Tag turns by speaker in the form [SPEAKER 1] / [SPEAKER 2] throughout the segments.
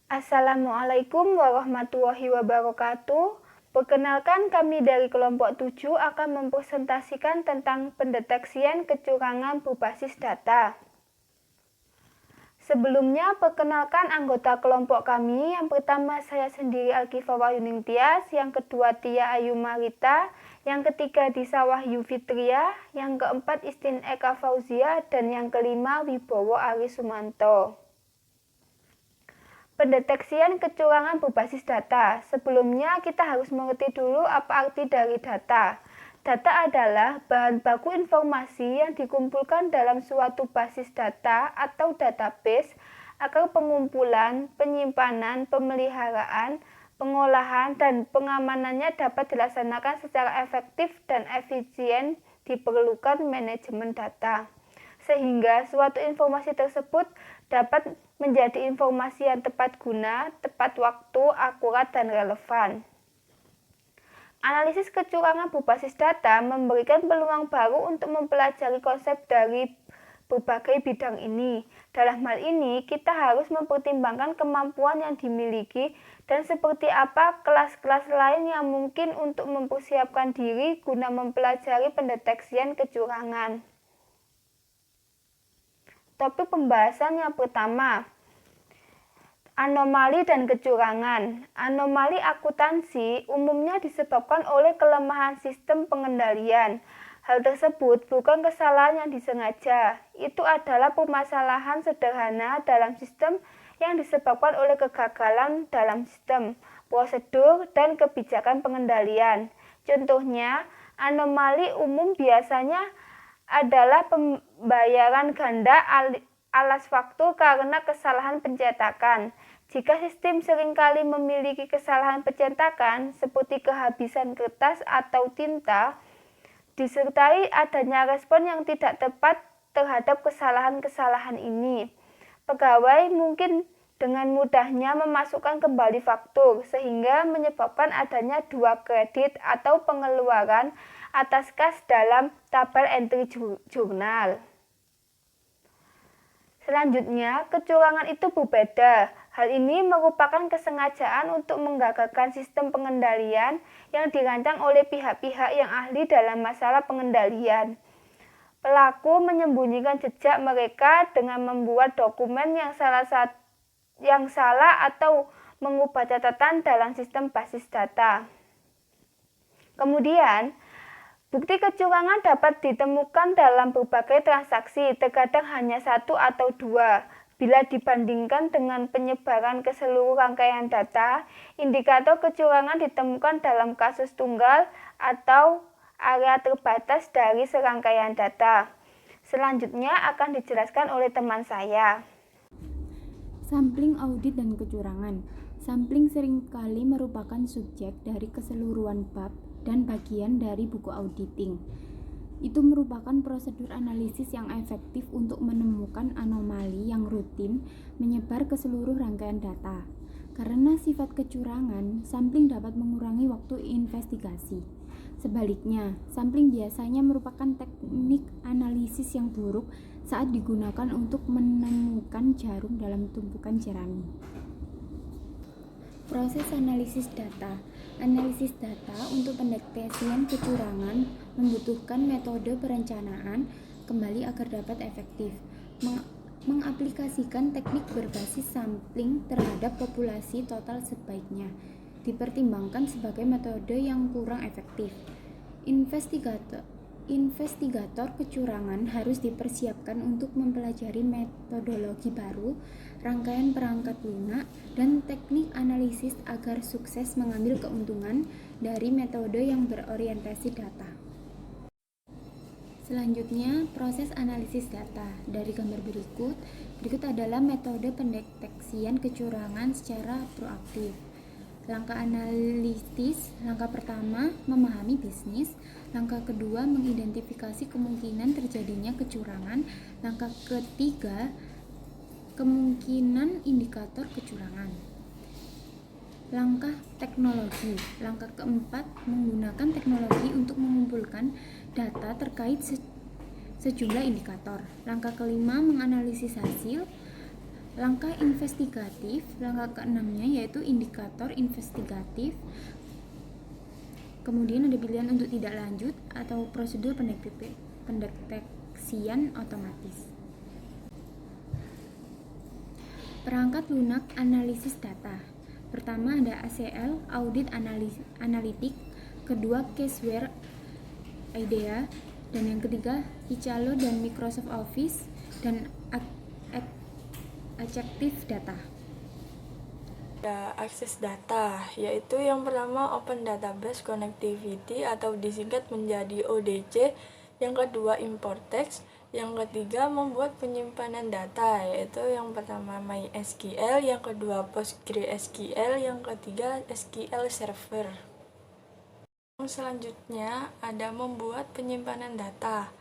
[SPEAKER 1] Assalamualaikum warahmatullahi wabarakatuh. Perkenalkan, kami dari kelompok 7 akan mempresentasikan tentang pendeteksian kecurangan berbasis data. Sebelumnya, perkenalkan anggota kelompok kami. Yang pertama, saya sendiri Alkifa Wahyuning Tias, yang kedua Tia Ayu Marita, yang ketiga Disa Wahyu Fitria, yang keempat Istin Eka Fauzia, dan yang kelima Wibowo Ari Sumanto. Pendeteksian kecurangan berbasis data. Sebelumnya kita harus mengerti dulu apa arti dari data. Data adalah bahan baku informasi yang dikumpulkan dalam suatu basis data atau database agar pengumpulan, penyimpanan, pemeliharaan, pengolahan, dan pengamanannya dapat dilaksanakan secara efektif dan efisien. Diperlukan manajemen data sehingga suatu informasi tersebut dapat menjadi informasi yang tepat guna, tepat waktu, akurat, dan relevan. Analisis kecurangan berbasis data memberikan peluang baru untuk mempelajari konsep dari berbagai bidang ini. Dalam hal ini, kita harus mempertimbangkan kemampuan yang dimiliki dan seperti apa kelas-kelas lain yang mungkin untuk mempersiapkan diri guna mempelajari pendeteksian kecurangan. Topik pembahasan yang pertama, anomali dan kecurangan. Anomali akuntansi umumnya disebabkan oleh kelemahan sistem pengendalian. Hal tersebut bukan kesalahan yang disengaja. Itu adalah permasalahan sederhana dalam sistem yang disebabkan oleh kegagalan dalam sistem, prosedur, dan kebijakan pengendalian. Contohnya, anomali umum biasanya adalah pembayaran ganda alas faktur karena kesalahan pencetakan. Jika sistem seringkali memiliki kesalahan pencetakan seperti kehabisan kertas atau tinta, disertai adanya respon yang tidak tepat terhadap kesalahan-kesalahan ini, pegawai mungkin dengan mudahnya memasukkan kembali faktur sehingga menyebabkan adanya dua kredit atau pengeluaran atas kas dalam tabel entry jurnal. Selanjutnya, kecurangan itu berbeda. Hal ini merupakan kesengajaan untuk menggagalkan sistem pengendalian yang dirancang oleh pihak-pihak yang ahli dalam masalah pengendalian. Pelaku menyembunyikan jejak mereka dengan membuat dokumen yang salah atau mengubah catatan dalam sistem basis data. Kemudian, bukti kecurangan dapat ditemukan dalam berbagai transaksi, terkadang hanya satu atau dua. Bila dibandingkan dengan penyebaran ke seluruh rangkaian data, indikator kecurangan ditemukan dalam kasus tunggal atau area terbatas dari serangkaian data. Selanjutnya akan dijelaskan oleh teman saya.
[SPEAKER 2] Sampling audit dan kecurangan. Sampling seringkali merupakan subjek dari keseluruhan bab dan bagian dari buku auditing. Itu merupakan prosedur analisis yang efektif untuk menemukan anomali yang rutin menyebar ke seluruh rangkaian data. Karena sifat kecurangan, sampling dapat mengurangi waktu investigasi. Sebaliknya, sampling biasanya merupakan teknik analisis yang buruk saat digunakan untuk menemukan jarum dalam tumpukan jerami. Proses analisis data. Analisis data untuk pendeteksian kecurangan membutuhkan metode perencanaan kembali agar dapat efektif. Mengaplikasikan teknik berbasis sampling terhadap populasi total sebaiknya dipertimbangkan sebagai metode yang kurang efektif. Investigator kecurangan harus dipersiapkan untuk mempelajari metodologi baru, rangkaian perangkat lunak, dan teknik analisis agar sukses mengambil keuntungan dari metode yang berorientasi data. Selanjutnya, proses analisis data. Dari gambar berikut adalah metode pendeteksian kecurangan secara proaktif. Langkah analitis, langkah pertama, memahami bisnis. Langkah kedua, mengidentifikasi kemungkinan terjadinya kecurangan. Langkah ketiga, kemungkinan indikator kecurangan. Langkah teknologi. Langkah keempat, menggunakan teknologi untuk mengumpulkan data terkait sejumlah indikator. Langkah kelima, menganalisis hasil. Langkah investigatif, langkah keenamnya yaitu indikator investigatif. Kemudian ada pilihan untuk tidak lanjut atau prosedur pendeteksian otomatis. Perangkat lunak analisis data. Pertama ada ACL, Audit Analytic, kedua Caseware IDEA, dan yang ketiga Icalo dan Microsoft Office, dan Adjective Data.
[SPEAKER 3] Ada akses data, yaitu yang pertama Open Database Connectivity atau disingkat menjadi ODC, yang kedua Import Text, yang ketiga membuat penyimpanan data, yaitu yang pertama MySQL, yang kedua PostgreSQL, yang ketiga SQL Server. Yang selanjutnya ada membuat penyimpanan data,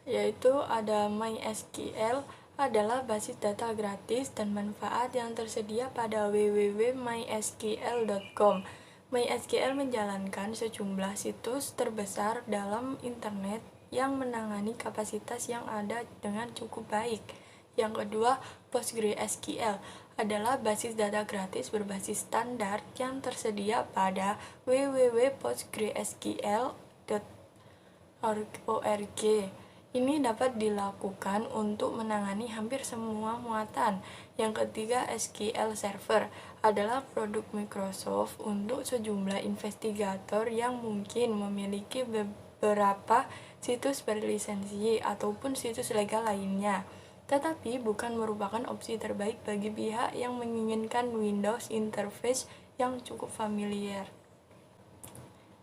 [SPEAKER 3] yaitu ada MySQL adalah basis data gratis dan manfaat yang tersedia pada www.mysql.com. MySQL menjalankan sejumlah situs terbesar dalam internet yang menangani kapasitas yang ada dengan cukup baik. Yang kedua, PostgreSQL adalah basis data gratis berbasis standar yang tersedia pada www.postgresql.org. Ini dapat dilakukan untuk menangani hampir semua muatan. Yang ketiga, SQL Server adalah produk Microsoft untuk sejumlah investigator yang mungkin memiliki beberapa situs berlisensi ataupun situs legal lainnya, tetapi bukan merupakan opsi terbaik bagi pihak yang menginginkan Windows interface yang cukup familiar.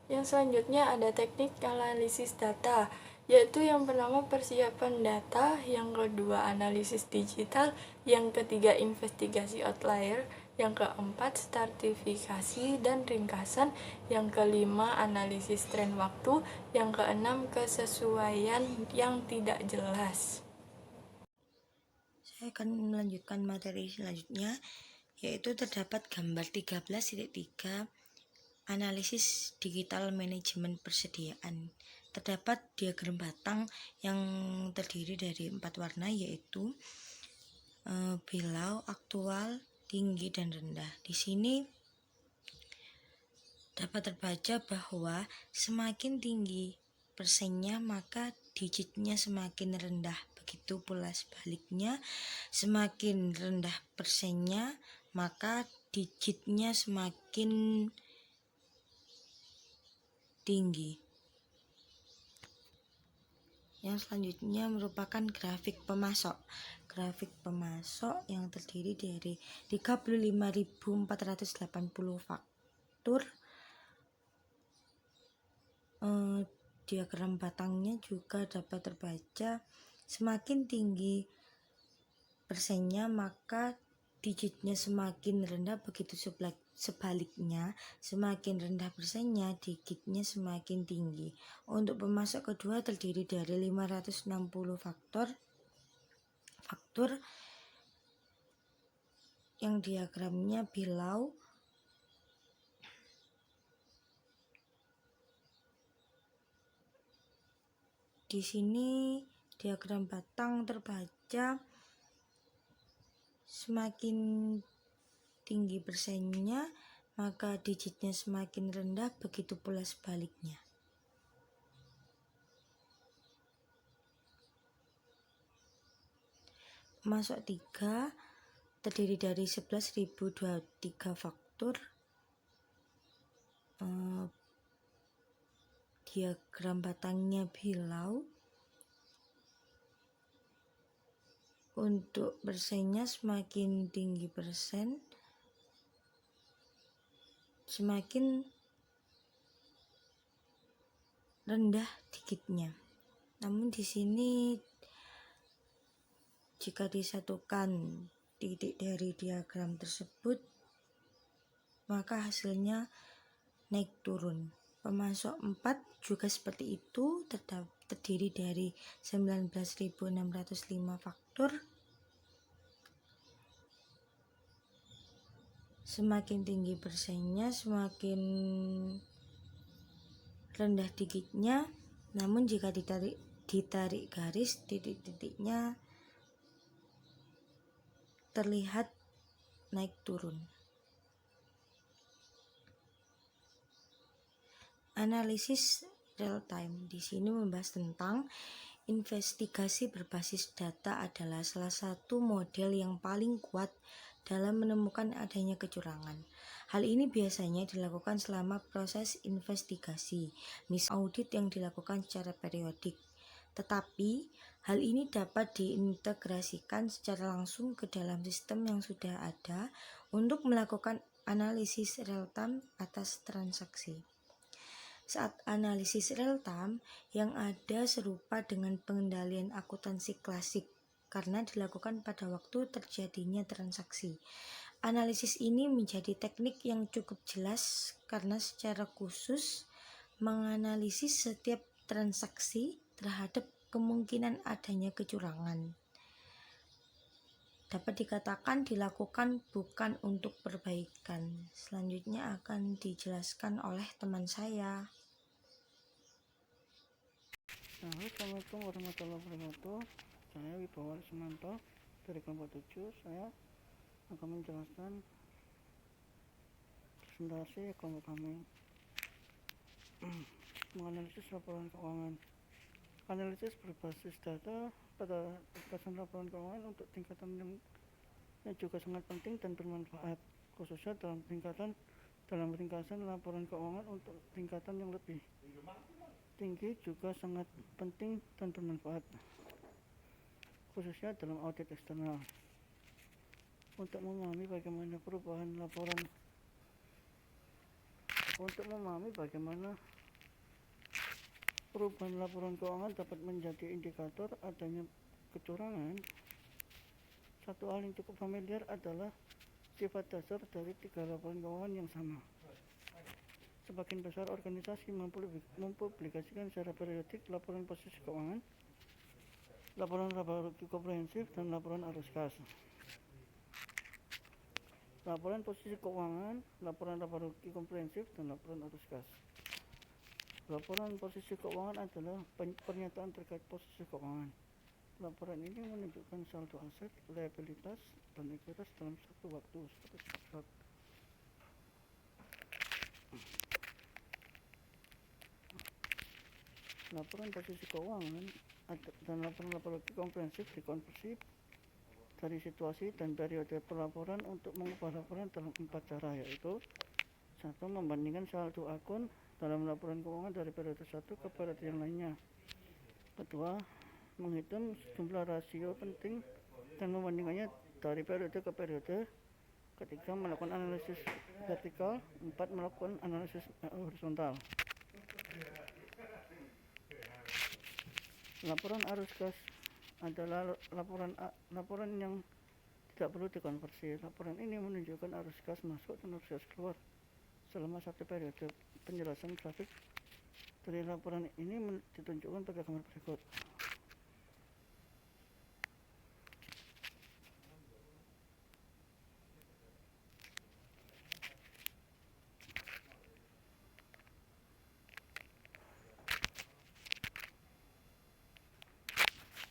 [SPEAKER 3] Yang selanjutnya ada teknik analisis data, yaitu yang pertama persiapan data, yang kedua analisis digital, yang ketiga investigasi outlier, yang keempat stratifikasi dan ringkasan, yang kelima analisis tren waktu, yang keenam kesesuaian yang tidak jelas.
[SPEAKER 4] Saya akan melanjutkan materi selanjutnya, yaitu terdapat gambar 13.3 analisis digital manajemen persediaan. Terdapat diagram batang yang terdiri dari 4 warna, yaitu below, aktual, tinggi, dan rendah. Di sini dapat terbaca bahwa semakin tinggi persennya maka digitnya semakin rendah. Begitu pula sebaliknya, semakin rendah persennya maka digitnya semakin tinggi. Yang selanjutnya merupakan grafik pemasok. Grafik pemasok yang terdiri dari 35.480 faktur. Diagram batangnya juga dapat terbaca semakin tinggi persennya maka digitnya semakin rendah, begitu sebaliknya semakin rendah persennya digitnya semakin tinggi. Untuk pemasok kedua terdiri dari 560 faktur yang diagramnya below. Di sini diagram batang terbaca semakin tinggi persennya maka digitnya semakin rendah, begitu pula sebaliknya. Pemasok 3 terdiri dari 11.023 faktur. Diagram batangnya below. Untuk persennya semakin tinggi persen semakin rendah digitnya. Namun di sini jika disatukan titik dari diagram tersebut maka hasilnya naik turun. Pemasok 4 juga seperti itu, terdiri dari 19.605 faktur. Semakin tinggi persennya semakin rendah digitnya, namun jika ditarik garis titik-titiknya terlihat naik turun. Analisis real time di sini membahas tentang investigasi berbasis data adalah salah satu model yang paling kuat dalam menemukan adanya kecurangan. Hal ini biasanya dilakukan selama proses investigasi, misal audit yang dilakukan secara periodik. Tetapi, hal ini dapat diintegrasikan secara langsung ke dalam sistem yang sudah ada untuk melakukan analisis real-time atas transaksi. Saat analisis real-time yang ada serupa dengan pengendalian akuntansi klasik karena dilakukan pada waktu terjadinya transaksi. Analisis ini menjadi teknik yang cukup jelas karena secara khusus menganalisis setiap transaksi terhadap kemungkinan adanya kecurangan. Dapat dikatakan dilakukan bukan untuk perbaikan. Selanjutnya akan dijelaskan oleh teman saya.
[SPEAKER 5] Assalamualaikum warahmatullahi wabarakatuh. Saya Wibawa Sumanto dari kelompok 7. Saya akan menjelaskan presentasi kelompok kami menganalisis laporan keuangan. Analisis berbasis data pada ringkasan laporan keuangan untuk tingkatan yang juga sangat penting dan bermanfaat, khususnya dalam ringkasan laporan keuangan untuk tingkatan yang lebih tinggi juga sangat penting dan bermanfaat, khususnya dalam audit eksternal. Untuk memahami bagaimana perubahan laporan keuangan dapat menjadi indikator adanya kecurangan, satu hal yang cukup familiar adalah sifat dasar dari tiga laporan keuangan yang sama. Sebagian besar organisasi mempublikasikan secara periodik laporan posisi keuangan, laporan laba rugi komprehensif, dan laporan arus kas. Laporan posisi keuangan, laporan laba rugi komprehensif, dan laporan arus kas. Laporan posisi keuangan adalah pernyataan terkait posisi keuangan. Laporan ini menunjukkan saldo aset, liabilitas, dan ekuitas dalam satu waktu. Laporan posisi keuangan dan laporan laba rugi komprehensif dikonversi dari situasi dan periode pelaporan untuk mengubah laporan dalam 4 cara, yaitu 1. Membandingkan saldo akun dalam laporan keuangan dari periode 1 ke periode yang lainnya. 2. Menghitung sejumlah rasio penting dan membandingkannya dari periode ke periode. 3. Melakukan analisis vertikal. 4. Melakukan analisis horizontal. Laporan arus kas adalah laporan yang tidak perlu dikonversi. Laporan ini menunjukkan arus kas masuk dan arus kas keluar selama satu periode. Penjelasan grafik dari laporan ini ditunjukkan pada gambar berikut.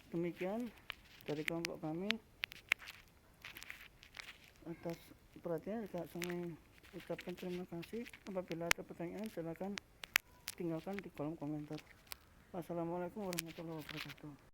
[SPEAKER 5] Demikian dari kelompok kami. Atas perhatian kami ucapkan terima kasih. Apabila ada pertanyaan silakan tinggalkan di kolom komentar. Wassalamualaikum warahmatullahi wabarakatuh.